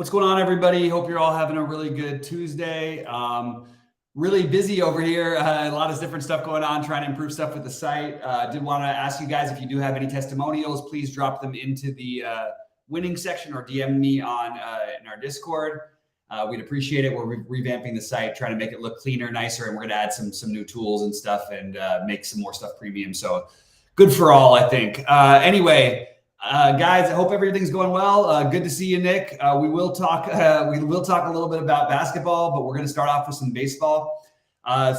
What's going on, everybody? Hope you're all having a really good Tuesday. Really busy over here. A lot of different stuff going on, trying to improve stuff with the site. Did want to ask you guys, if you do have any testimonials, please drop them into the winning section or DM me on in our Discord. We'd appreciate it. We're revamping the site, trying to make it look cleaner, nicer, and we're going to add some new tools and stuff and make some more stuff premium. So good for all, I think. Anyway. Guys, I hope everything's going well. Good to see you, Nick. We will talk a little bit about basketball, but we're going to start off with some baseball.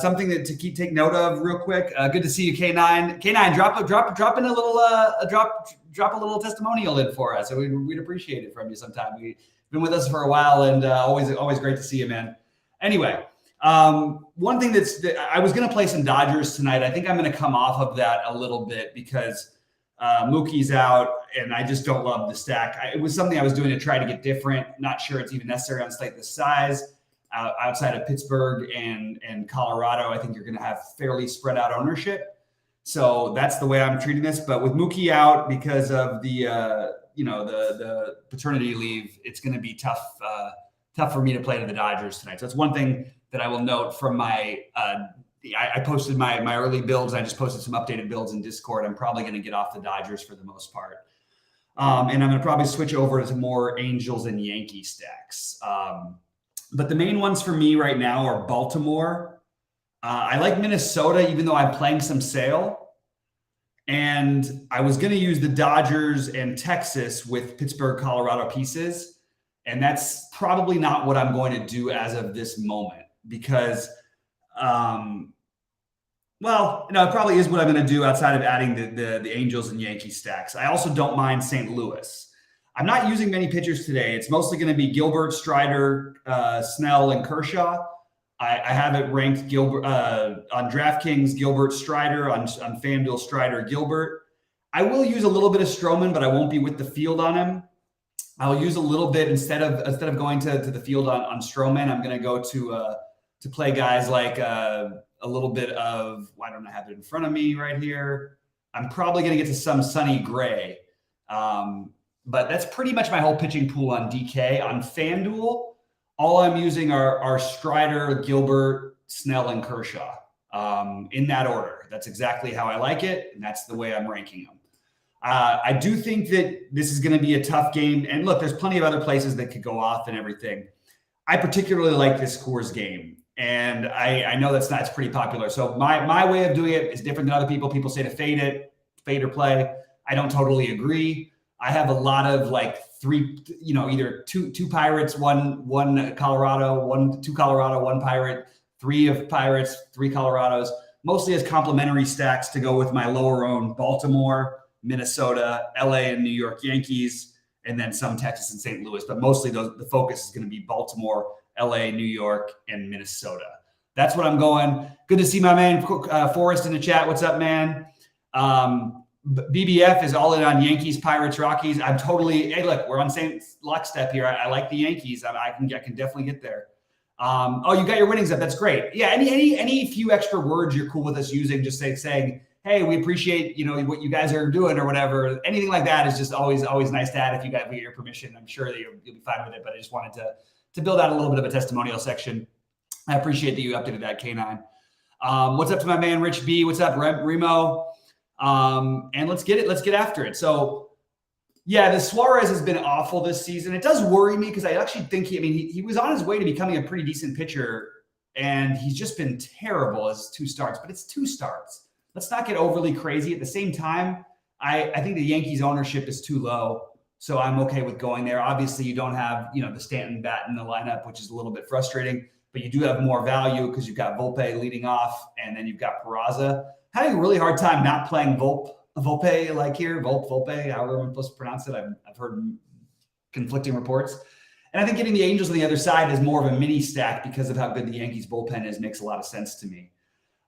Something to take note of real quick. Good to see you, K9. K9, drop in a little testimonial in for us. So we'd appreciate it from you sometime. You've been with us for a while, and always great to see you, man. Anyway, one thing I was going to play some Dodgers tonight. I think I'm going to come off of that a little bit because Mookie's out, and I just don't love the stack. It was something I was doing to try to get different. Not sure it's even necessary on a site this size. Outside of Pittsburgh and Colorado, I think you're going to have fairly spread out ownership. So that's the way I'm treating this. But with Mookie out because of the paternity leave, it's going to be tough for me to play to the Dodgers tonight. So that's one thing that I will note from my I posted my early builds. I just posted some updated builds in Discord. I'm probably going to get off the Dodgers for the most part. And I'm going to probably switch over to more Angels and Yankee stacks. But the main ones for me right now are Baltimore. I like Minnesota, even though I'm playing some Sale. And I was going to use the Dodgers and Texas with Pittsburgh, Colorado pieces. And that's probably not what I'm going to do as of this moment because it probably is what I'm going to do outside of adding the Angels and Yankees stacks. I also don't mind St. Louis. I'm not using many pitchers today. It's mostly going to be Gilbert, Strider, Snell, and Kershaw. I have it ranked Gilbert on DraftKings, Gilbert, Strider, on FanDuel, Strider, Gilbert. I will use a little bit of Stroman, but I won't be with the field on him. I'll use a little bit instead of going to the field on Stroman. I'm going to go to play guys like a little bit of, I don't have it in front of me right here. I'm probably going to get to some Sonny Gray. But that's pretty much my whole pitching pool on DK. On FanDuel, all I'm using are Strider, Gilbert, Snell, and Kershaw in that order. That's exactly how I like it, and that's the way I'm ranking them. I do think that this is going to be a tough game. And look, there's plenty of other places that could go off and everything. I particularly like this Coors game. And I know it's pretty popular. So my way of doing it is different than other people. People say to fade or play. I don't totally agree. I have a lot of three, either two Pirates, one Colorado, two Colorado, one Pirate, three of Pirates, three Colorados, mostly as complementary stacks to go with my lower owned Baltimore, Minnesota, LA, and New York Yankees, and then some Texas and St. Louis. But mostly the focus is going to be Baltimore, LA, New York, and Minnesota. That's what I'm going. Good to see my man Forrest in the chat. What's up, man? BBF is all in on Yankees, Pirates, Rockies. I'm totally. Hey, look, we're on same lockstep here. I like the Yankees. I can definitely get there. You got your winnings up. That's great. Yeah. Any few extra words you're cool with us using, just saying, hey, we appreciate what you guys are doing or whatever. Anything like that is just always nice to add if you get your permission. I'm sure that you'll be fine with it. But I just wanted to build out a little bit of a testimonial section. I appreciate that you updated that, K9. What's up to my man, Rich B? What's up, Remo? And let's get it. Let's get after it. So, yeah, the Suarez has been awful this season. It does worry me because I actually think he was on his way to becoming a pretty decent pitcher, and he's just been terrible as 2 starts. But it's 2 starts. Let's not get overly crazy. At the same time, I think the Yankees' ownership is too low. So I'm okay with going there. Obviously, you don't have, the Stanton bat in the lineup, which is a little bit frustrating, but you do have more value because you've got Volpe leading off, and then you've got Peraza. Having a really hard time not playing Volpe here, Volpe, however I'm supposed to pronounce it. I've heard conflicting reports. And I think getting the Angels on the other side is more of a mini stack because of how good the Yankees bullpen is, makes a lot of sense to me.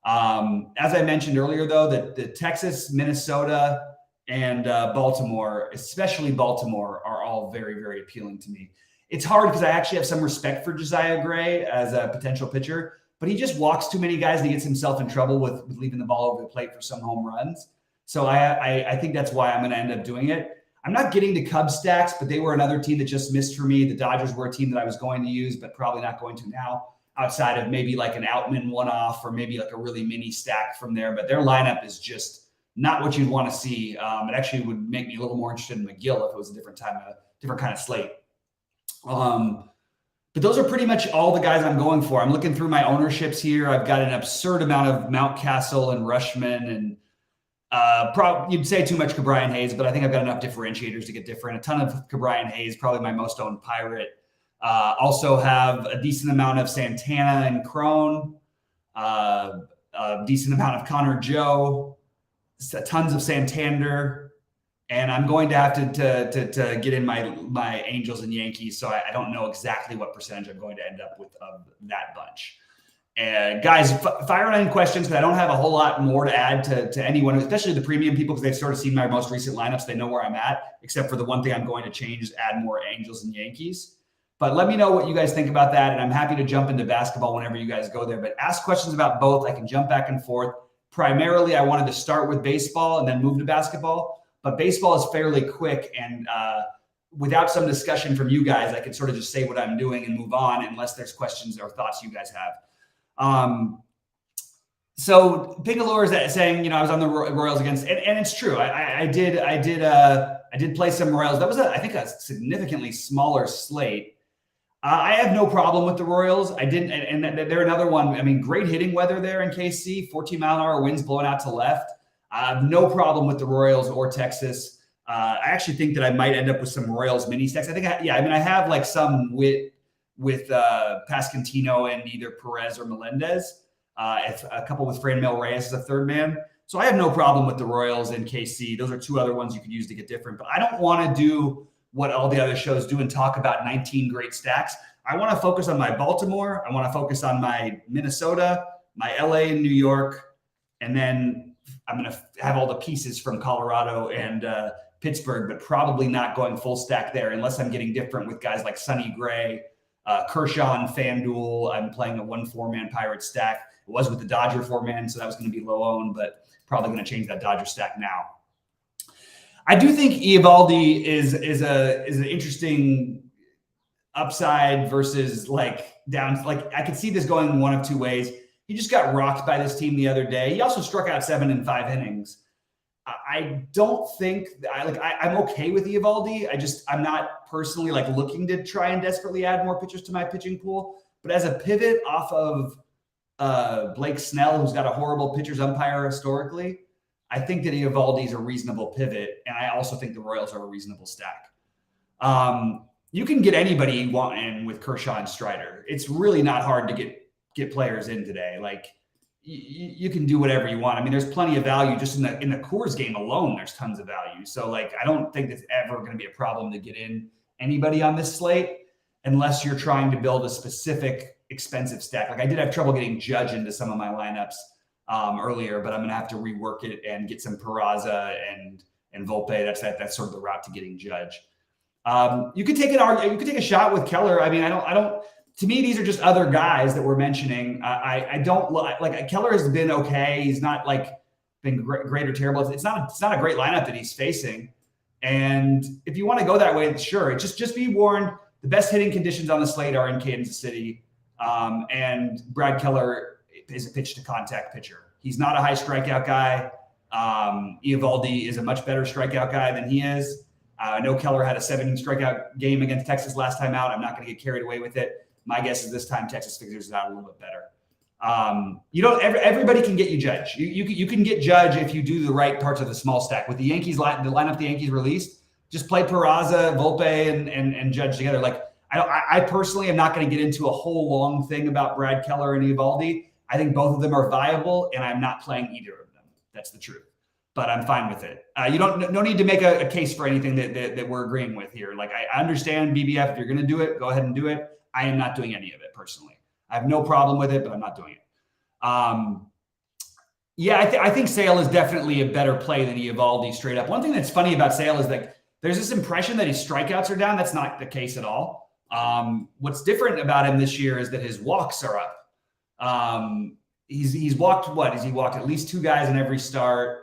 As I mentioned earlier, though, the Texas, Minnesota, and Baltimore, especially Baltimore, are all very, very appealing to me. It's hard because I actually have some respect for Josiah Gray as a potential pitcher, but he just walks too many guys and he gets himself in trouble with leaving the ball over the plate for some home runs. So I think that's why I'm going to end up doing it. I'm not getting to Cubs stacks, but they were another team that just missed for me. The Dodgers were a team that I was going to use, but probably not going to now, outside of maybe like an Outman one-off or maybe like a really mini stack from there. But their lineup is just not what you'd want to see. It actually would make me a little more interested in McGill if it was a different kind of slate. But those are pretty much all the guys I'm going for. I'm looking through my ownerships here. I've got an absurd amount of Mountcastle and Rushman and you'd say too much Cabrian Hayes, but I think I've got enough differentiators to get different. A ton of Cabrian Hayes, probably my most owned Pirate. Also have a decent amount of Santana and Crone, a decent amount of Connor Joe, tons of Santander, and I'm going to have to get in my Angels and Yankees, so I don't know exactly what percentage I'm going to end up with of that bunch. And guys, fire on any questions, because I don't have a whole lot more to add to anyone, especially the premium people, because they've sort of seen my most recent lineups. They know where I'm at, except for the one thing I'm going to change is add more Angels and Yankees. But let me know what you guys think about that, and I'm happy to jump into basketball whenever you guys go there. But ask questions about both. I can jump back and forth. Primarily, I wanted to start with baseball and then move to basketball. But baseball is fairly quick, and without some discussion from you guys, I can sort of just say what I'm doing and move on unless there's questions or thoughts you guys have. So Pingalore is saying, I was on the Royals against, and it's true. I did play some Royals. That was I think a significantly smaller slate. I have no problem with the Royals. I didn't, and they're another one. I mean, great hitting weather there in KC, 14-mile-an-hour winds blowing out to left. I have no problem with the Royals or Texas. I actually think that I might end up with some Royals mini stacks. I have like some with Pascantino and either Perez or Melendez, a couple with Franmil Reyes as a third man. So I have no problem with the Royals and KC. Those are two other ones you could use to get different. But I don't want to do what all the other shows do and talk about 19 great stacks. I want to focus on my Baltimore. I want to focus on my Minnesota, my LA and New York. And then I'm going to have all the pieces from Colorado and Pittsburgh, but probably not going full stack there unless I'm getting different with guys like Sonny Gray, Kershaw and FanDuel. I'm playing a 4-man Pirate stack. It was with the Dodger 4-man, so that was going to be low owned, but probably going to change that Dodger stack now. I do think Eovaldi is an interesting upside versus like down. Like I could see this going one of two ways. He just got rocked by this team the other day. He also struck out 7 in 5 innings. I don't think I'm okay with Eovaldi. I'm not personally like looking to try and desperately add more pitchers to my pitching pool. But as a pivot off of Blake Snell, who's got a horrible pitcher's umpire historically, I think that Eovaldi is a reasonable pivot, and I also think the Royals are a reasonable stack. You can get anybody you want in with Kershaw and Strider. It's really not hard to get players in today. Like you can do whatever you want. I mean, there's plenty of value just in the Coors game alone. There's tons of value. So like, I don't think it's ever going to be a problem to get in anybody on this slate unless you're trying to build a specific expensive stack. Like I did have trouble getting Judge into some of my lineups earlier, but I'm going to have to rework it and get some Peraza and Volpe. That's sort of the route to getting Judge. You could take a shot with Keller. I mean, I don't. To me, these are just other guys that we're mentioning. I don't like Keller has been okay. He's not like been great or terrible. It's not a great lineup that he's facing. And if you want to go that way, sure. Just be warned. The best hitting conditions on the slate are in Kansas City, and Brad Keller is a pitch to contact pitcher. He's not a high strikeout guy. Eovaldi is a much better strikeout guy than he is. I know Keller had a 7 strikeout game against Texas last time out. I'm not going to get carried away with it. My guess is this time Texas figures it out a little bit better. Everybody can get you Judge. You can get Judge if you do the right parts of the small stack. With the Yankees, the lineup the Yankees released, just play Peraza, Volpe, and Judge together. Like I personally am not going to get into a whole long thing about Brad Keller and Eovaldi. I think both of them are viable, and I'm not playing either of them. That's the truth. But I'm fine with it. No need to make a case for anything that we're agreeing with here. Like I understand BBF. If you're going to do it, go ahead and do it. I am not doing any of it personally. I have no problem with it, but I'm not doing it. I think Sale is definitely a better play than Eovaldi straight up. One thing that's funny about Sale is that there's this impression that his strikeouts are down. That's not the case at all. What's different about him this year is that his walks are up. He's walked what? Has he walked at least 2 guys in every start?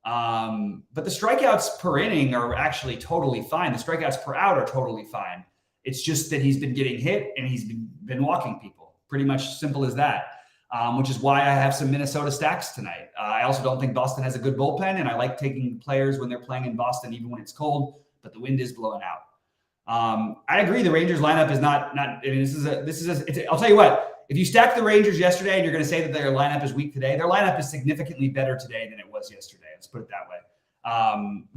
But the strikeouts per inning are actually totally fine. The strikeouts per out are totally fine. It's just that he's been getting hit and he's been walking people. Pretty much simple as that, which is why I have some Minnesota stacks tonight. I also don't think Boston has a good bullpen, and I like taking players when they're playing in Boston, even when it's cold, but the wind is blowing out. I agree. The Rangers lineup is not. I mean, I'll tell you what. If you stack the Rangers yesterday and you're going to say that their lineup is weak today, their lineup is significantly better today than it was yesterday. Let's put it that way.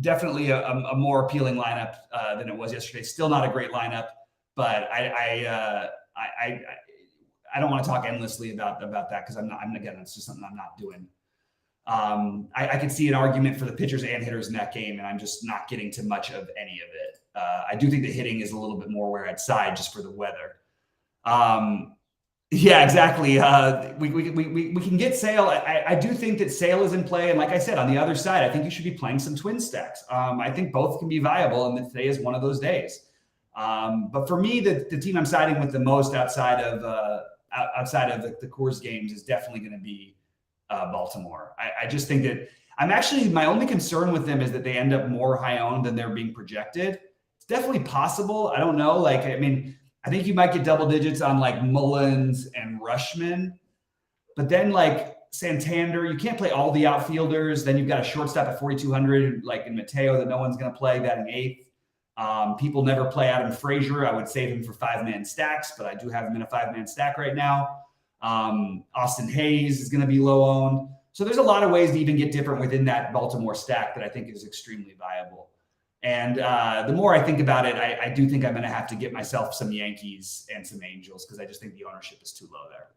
Definitely a more appealing lineup than it was yesterday. Still not a great lineup, but I don't want to talk endlessly about that because again, it's just something I'm not doing. I could see an argument for the pitchers and hitters in that game, and I'm just not getting to much of any of it. I do think the hitting is a little bit more where outside just for the weather. Yeah, exactly. We can get Sale. I do think that Sale is in play, and like I said, on the other side, I think you should be playing some twin stacks. I think both can be viable, and today is one of those days. But for me, the team I'm siding with the most outside of the Coors games is definitely going to be Baltimore. I just think that my only concern with them is that they end up more high owned than they're being projected. It's definitely possible. I don't know. I think you might get double digits on like Mullins and Rushman, but then like Santander, you can't play all the outfielders. Then you've got a shortstop at 4,200, like in Mateo, that no one's going to play, batting eighth. People never play Adam Frazier. I would save him for 5-man stacks, but I do have him in a 5-man stack right now. Austin Hayes is going to be low owned. So there's a lot of ways to even get different within that Baltimore stack that I think is extremely viable. And the more I think about it, I do think I'm going to have to get myself some Yankees and some Angels because I just think the ownership is too low there.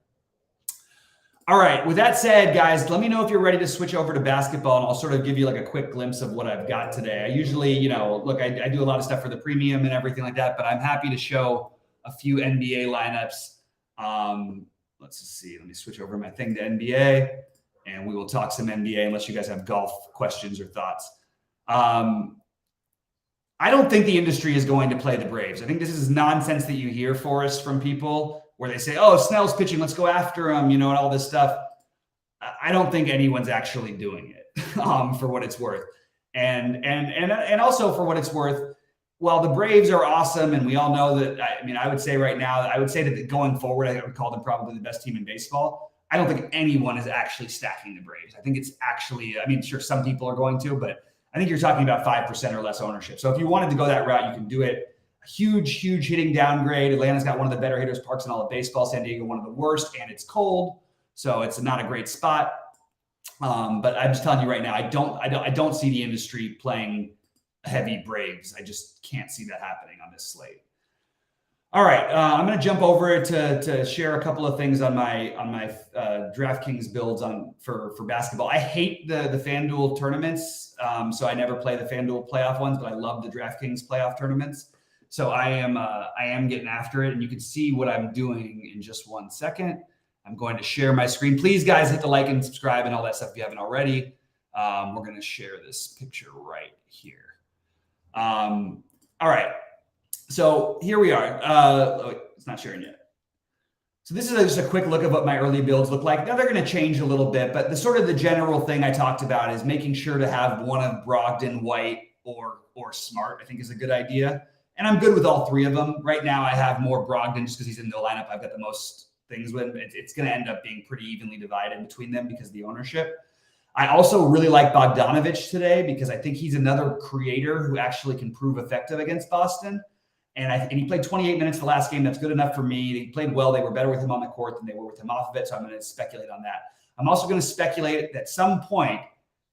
All right. With that said, guys, let me know if you're ready to switch over to basketball, and I'll sort of give you like a quick glimpse of what I've got today. I usually, look, I do a lot of stuff for the premium and everything like that, but I'm happy to show a few NBA lineups. Let's just see. Let me switch over my thing to NBA, and we will talk some NBA unless you guys have golf questions or thoughts. I don't think the industry is going to play the Braves. I think this is nonsense that you hear, Forrest, from people where they say, oh, Snell's pitching, let's go after him, and all this stuff. I don't think anyone's actually doing it for what it's worth. And also for what it's worth, while the Braves are awesome, and we all know that, I would say right now, that going forward, I would call them probably the best team in baseball. I don't think anyone is actually stacking the Braves. I think it's actually, sure, some people are going to, but I think you're talking about 5% or less ownership. So if you wanted to go that route, you can do it. A huge hitting downgrade. Atlanta's got one of the better hitters parks in all of baseball. San Diego, one of the worst, and it's cold. So it's not a great spot. But I'm just telling you right now, I don't see the industry playing heavy Braves. I just can't see that happening on this slate. All right, I'm going to jump over to share a couple of things on my DraftKings builds for basketball. I hate the FanDuel tournaments, so I never play the FanDuel playoff ones, but I love the DraftKings playoff tournaments. So I am getting after it, and you can see what I'm doing in just 1 second. I'm going to share my screen. Please, guys, hit the like and subscribe and all that stuff if you haven't already. We're going to share this picture right here. All right. So here we are. It's not sharing yet. So this is just a quick look at what my early builds look like. Now they're going to change a little bit, but the general thing I talked about is making sure to have one of Brogdon, White, or Smart, I think is a good idea. And I'm good with all three of them. Right now I have more Brogdon just because he's in the lineup I've got the most things with. It's going to end up being pretty evenly divided between them because of the ownership. I also really like Bogdanovich today because I think he's another creator who actually can prove effective against Boston. And he played 28 minutes the last game. That's good enough for me. He played well. They were better with him on the court than they were with him off of it. So I'm going to speculate on that. I'm also going to speculate that at some point,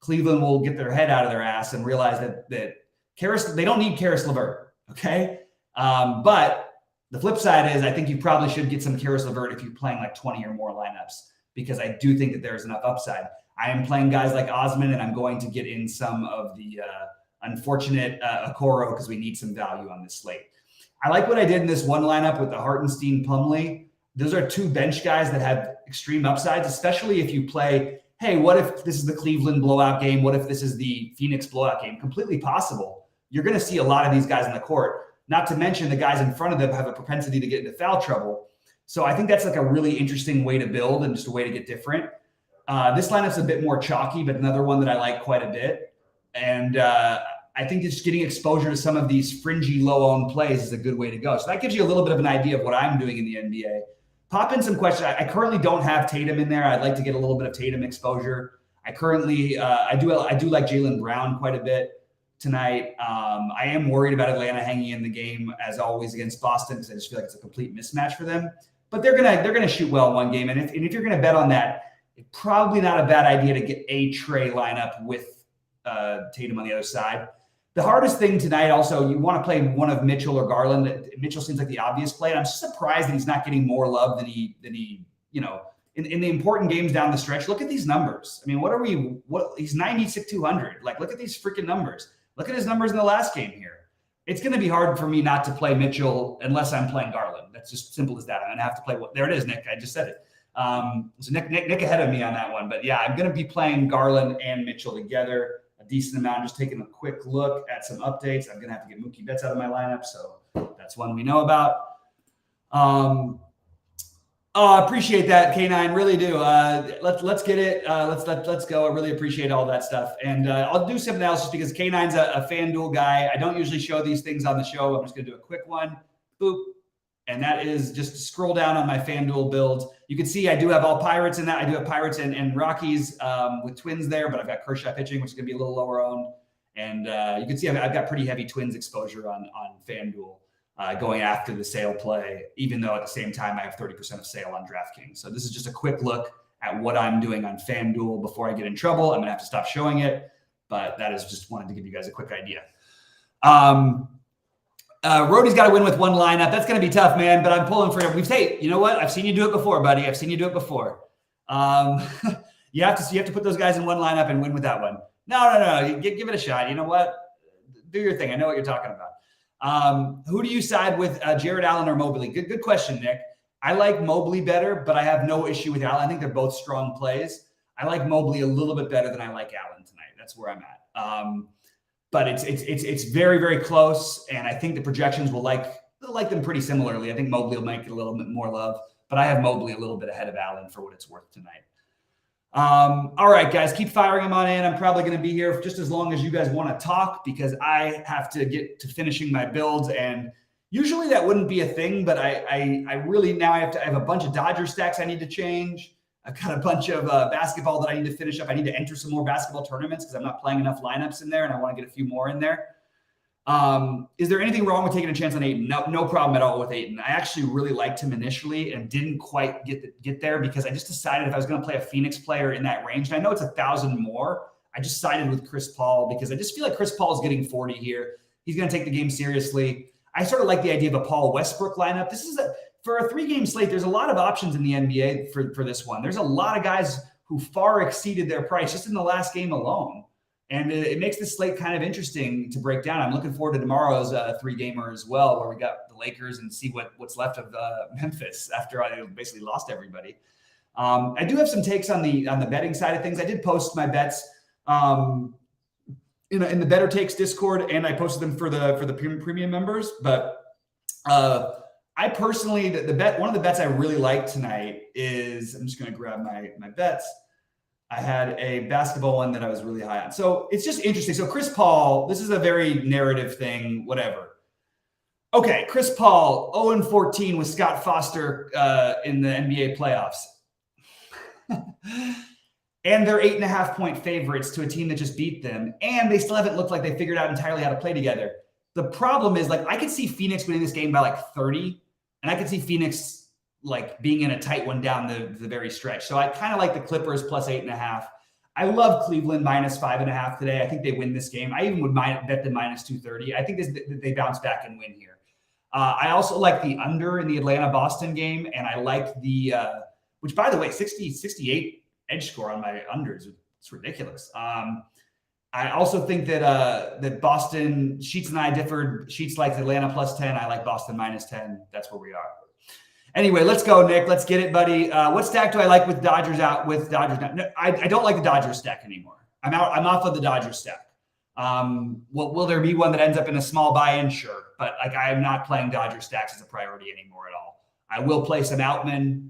Cleveland will get their head out of their ass and realize that Karis, they don't need Karis LeVert. Okay. But the flip side is I think you probably should get some Karis LeVert if you're playing like 20 or more lineups, because I do think that there's enough upside. I am playing guys like Osman, and I'm going to get in some of the unfortunate Okoro because we need some value on this slate. I like what I did in this one lineup with the Hartenstein Plumlee. Those are two bench guys that have extreme upsides, especially if you play, hey, what if this is the Cleveland blowout game? What if this is the Phoenix blowout game? Completely possible. You're going to see a lot of these guys on the court, not to mention the guys in front of them have a propensity to get into foul trouble. So I think that's like a really interesting way to build and just a way to get different. This lineup's a bit more chalky, but another one that I like quite a bit. And I think just getting exposure to some of these fringy low-owned plays is a good way to go. So that gives you a little bit of an idea of what I'm doing in the NBA. Pop in some questions. I currently don't have Tatum in there. I'd like to get a little bit of Tatum exposure. I currently I do like Jaylen Brown quite a bit tonight. I am worried about Atlanta hanging in the game as always against Boston because I just feel like it's a complete mismatch for them. But they're gonna shoot well in one game, and if you're gonna bet on that, it's probably not a bad idea to get a Trey lineup with Tatum on the other side. The hardest thing tonight, also, you want to play one of Mitchell or Garland. Mitchell seems like the obvious play, and I'm just surprised that he's not getting more love than he in the important games down the stretch. Look at these numbers. I mean, he's 96-200. Like, look at these freaking numbers. Look at his numbers in the last game here. It's going to be hard for me not to play Mitchell unless I'm playing Garland. That's just simple as that. I'm going to have to play there it is, Nick. I just said it. So Nick ahead of me on that one. But yeah, I'm going to be playing Garland and Mitchell together a decent amount. Just taking a quick look at some updates. I'm going to have to get Mookie Betts out of my lineup. So that's one we know about. I appreciate that, K9. Really do. Let's get it. Let's go. I really appreciate all that stuff. And I'll do something else just because K9's a FanDuel guy. I don't usually show these things on the show. I'm just going to do a quick one. Boop. And that is just scroll down on my FanDuel build. You can see I do have all Pirates in that. I do have Pirates and Rockies with Twins there, but I've got Kershaw pitching, which is going to be a little lower owned. And you can see I've got pretty heavy Twins exposure on FanDuel going after the sale play, even though at the same time I have 30% of sale on DraftKings. So this is just a quick look at what I'm doing on FanDuel before I get in trouble. I'm going to have to stop showing it, but that is just wanted to give you guys a quick idea. Rody's got to win with one lineup. That's going to be tough, man, but I'm pulling for him. Hey, you know what? I've seen you do it before, buddy. I've seen you do it before. You have to put those guys in one lineup and win with that one. No. Give it a shot. You know what? Do your thing. I know what you're talking about. Who do you side with, Jared Allen or Mobley? Good question, Nick. I like Mobley better, but I have no issue with Allen. I think they're both strong plays. I like Mobley a little bit better than I like Allen tonight. That's where I'm at. But it's very, very close, and I think the projections will like them pretty similarly. I think Mobley will make it a little bit more love, but I have Mobley a little bit ahead of Allen for what it's worth tonight. All right, guys, keep firing them on in. I'm probably going to be here just as long as you guys want to talk because I have to get to finishing my builds, and usually that wouldn't be a thing, but I really now I have a bunch of Dodger stacks I need to change. I've got a bunch of basketball that I need to finish up. I need to enter some more basketball tournaments because I'm not playing enough lineups in there, and I want to get a few more in there. Is there anything wrong with taking a chance on Ayton? No problem at all with Ayton. I actually really liked him initially and didn't quite get there because I just decided if I was going to play a Phoenix player in that range, and I know it's 1,000 more, I just sided with Chris Paul because I just feel like Chris Paul is getting 40 here. He's going to take the game seriously. I sort of like the idea of a Paul Westbrook lineup. This is for a 3-game slate, there's a lot of options in the NBA for this one. There's a lot of guys who far exceeded their price just in the last game alone. And it makes this slate kind of interesting to break down. I'm looking forward to tomorrow's 3-gamer as well, where we got the Lakers and see what's left of Memphis after I basically lost everybody. I do have some takes on the betting side of things. I did post my bets in the Better Takes Discord, and I posted them for the premium members. But I personally, one of the bets I really like tonight is, I'm just going to grab my bets. I had a basketball one that I was really high on. So it's just interesting. So Chris Paul, this is a very narrative thing, whatever. Okay, Chris Paul, 0-14 with Scott Foster in the NBA playoffs. And they're 8.5-point favorites to a team that just beat them. And they still haven't looked like they figured out entirely how to play together. The problem is, I could see Phoenix winning this game by 30. And I could see Phoenix being in a tight one down the very stretch. So I kind of like the Clippers plus 8.5. I love Cleveland minus 5.5 today. I think they win this game. I even would bet them minus 230. I think they bounce back and win here. I also like the under in the Atlanta-Boston game. And I like the, which by the way, 68 edge score on my unders. It's ridiculous. I also think that Boston, Sheets and I differed. Sheets likes Atlanta plus 10. I like Boston minus 10. That's where we are. Anyway, let's go, Nick. Let's get it, buddy. What stack do I like with Dodgers out? With Dodgers now? No, I don't like the Dodgers stack anymore. I'm off of the Dodgers stack. Will there be one that ends up in a small buy-in? Sure, but I am not playing Dodger stacks as a priority anymore at all. I will play some Outman.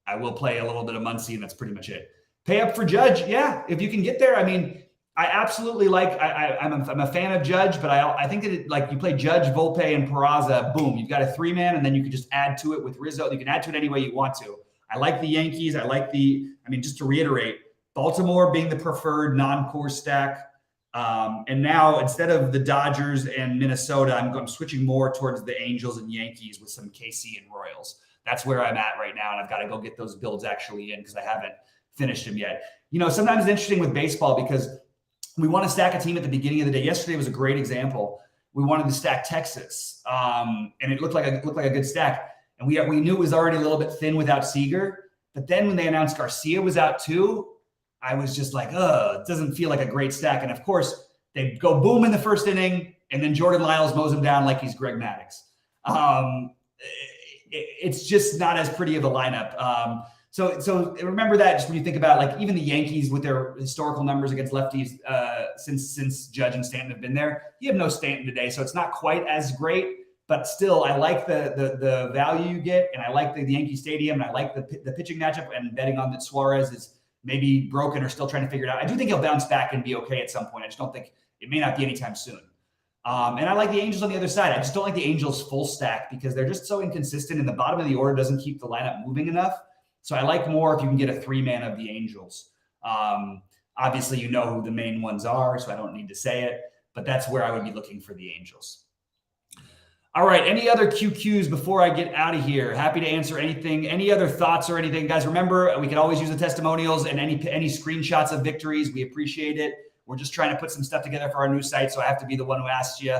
I will play a little bit of Muncy, and that's pretty much it. Pay up for Judge. Yeah, if you can get there. I mean, I absolutely like, I'm a fan of Judge, but I think that like you play Judge, Volpe, and Peraza, boom, you've got a 3-man, and then you can just add to it with Rizzo. You can add to it any way you want to. I like the Yankees. Just to reiterate, Baltimore being the preferred non-core stack. And now instead of the Dodgers and Minnesota, I'm switching more towards the Angels and Yankees with some KC and Royals. That's where I'm at right now, and I've got to go get those builds actually in because I haven't finished them yet. Sometimes it's interesting with baseball because we want to stack a team at the beginning of the day. Yesterday was a great example. We wanted to stack Texas, and it looked like a good stack. And we knew it was already a little bit thin without Seager. But then when they announced Garcia was out too, I was just like, it doesn't feel like a great stack. And of course, they go boom in the first inning, and then Jordan Lyles mows him down like he's Greg Maddux. It's just not as pretty of a lineup. So remember that just when you think about like even the Yankees with their historical numbers against lefties since Judge and Stanton have been there. You have no Stanton today, so it's not quite as great. But still, I like the value you get, and I like the Yankee Stadium, and I like the pitching matchup, and betting on that Suarez is maybe broken or still trying to figure it out. I do think he'll bounce back and be okay at some point. I just don't think it may not be anytime soon. And I like the Angels on the other side. I just don't like the Angels full stack because they're just so inconsistent, and the bottom of the order doesn't keep the lineup moving enough. So I like more if you can get a 3-man of the Angels. Obviously, you know who the main ones are, so I don't need to say it, but that's where I would be looking for the Angels. All right, any other QQs before I get out of here? Happy to answer anything. Any other thoughts or anything? Guys, remember, we can always use the testimonials and any screenshots of victories. We appreciate it. We're just trying to put some stuff together for our new site, so I have to be the one who asks you.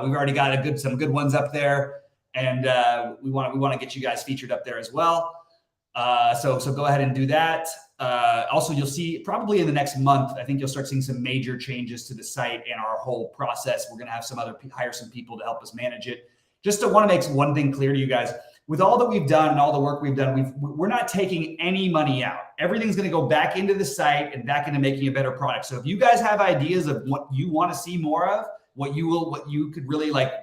We've already got some good ones up there, and we want to get you guys featured up there as well. So go ahead and do that. Also, you'll see probably in the next month, I think you'll start seeing some major changes to the site and our whole process. We're going to have hire some people to help us manage it. Just to want to make one thing clear to you guys, with all that we've done and all the work we've done, we're not taking any money out. Everything's going to go back into the site and back into making a better product. So if you guys have ideas of what you want to see more of, what you could really like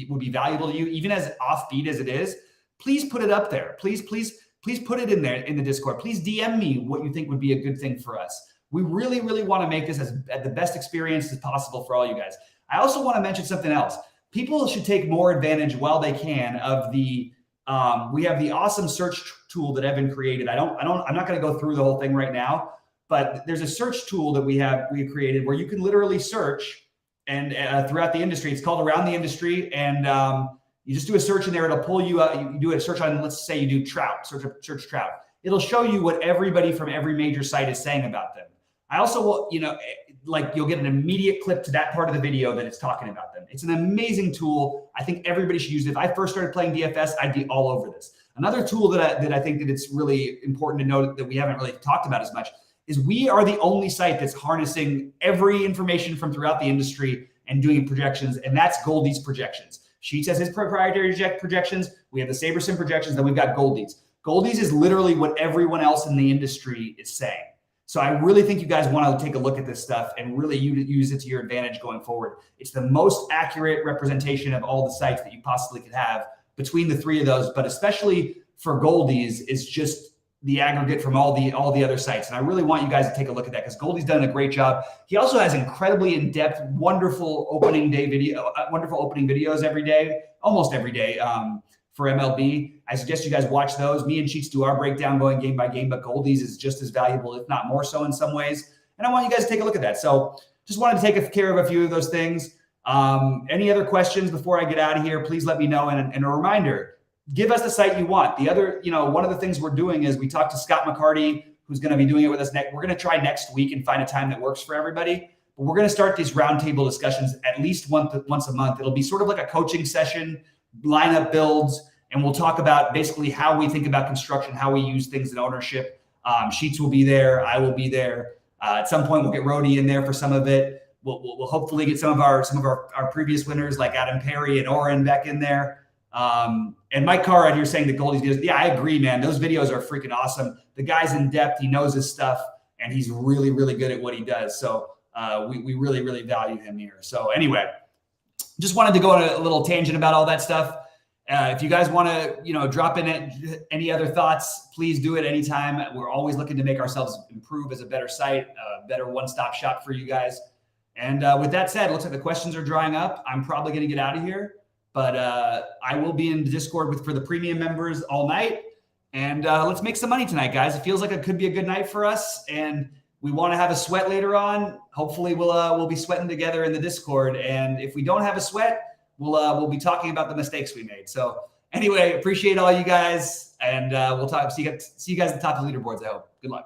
would be valuable to you, even as offbeat as it is, please put it up there. Please put it in there in the Discord. Please DM me what you think would be a good thing for us. We really, really want to make this as the best experience as possible for all you guys. I also want to mention something else. People should take more advantage while they can of the, we have the awesome search tool that Evan created. I'm not going to go through the whole thing right now, but there's a search tool that we created where you can literally search and throughout the industry. It's called Around the Industry, and you just do a search in there. It'll pull you up. You do a search on, let's say you do trout, search trout. It'll show you what everybody from every major site is saying about them. I also will, you'll get an immediate clip to that part of the video that it's talking about them. It's an amazing tool. I think everybody should use it. If I first started playing DFS, I'd be all over this. Another tool that I think that it's really important to note that we haven't really talked about as much is we are the only site that's harnessing every information from throughout the industry and doing projections, and that's Goldie's projections. Sheets has his proprietary projections. We have the SaberSim projections. Then we've got Goldie's. Goldie's is literally what everyone else in the industry is saying. So I really think you guys want to take a look at this stuff and really use it to your advantage going forward. It's the most accurate representation of all the sites that you possibly could have between the three of those, but especially for Goldie's is just the aggregate from all the other sites. And I really want you guys to take a look at that because Goldie's done a great job. He also has incredibly in-depth, wonderful opening videos every day, almost every day for MLB. I suggest you guys watch those. Me and Cheats do our breakdown going game by game, but Goldie's is just as valuable, if not more so in some ways. And I want you guys to take a look at that. So just wanted to take care of a few of those things. Any other questions before I get out of here, please let me know. And a reminder, give us the site you want. The other, one of the things we're doing is we talked to Scott McCarty, who's going to be doing it with us next. We're going to try next week and find a time that works for everybody. But we're going to start these roundtable discussions at least once a month. It'll be sort of like a coaching session, lineup builds, and we'll talk about basically how we think about construction, how we use things in ownership. Sheets will be there. I will be there. At some point, we'll get Rhodey in there for some of it. We'll hopefully get some of our previous winners like Adam Perry and Oren back in there. And Mike Carr out here saying that Goldie's videos. Yeah, I agree, man. Those videos are freaking awesome. The guy's in depth. He knows his stuff, and he's really, really good at what he does. So we really, really value him here. So anyway, just wanted to go on a little tangent about all that stuff. If you guys want to, drop in any other thoughts, please do it anytime. We're always looking to make ourselves improve as a better site, a better one-stop shop for you guys. And with that said, it looks like the questions are drying up. I'm probably going to get out of here, but I will be in Discord for the premium members all night. And let's make some money tonight, guys. It feels like it could be a good night for us, and we want to have a sweat later on. Hopefully, we'll be sweating together in the Discord. And if we don't have a sweat, we'll be talking about the mistakes we made. So anyway, appreciate all you guys, and we'll talk. See you guys at the top of the leaderboards. I hope. Good luck.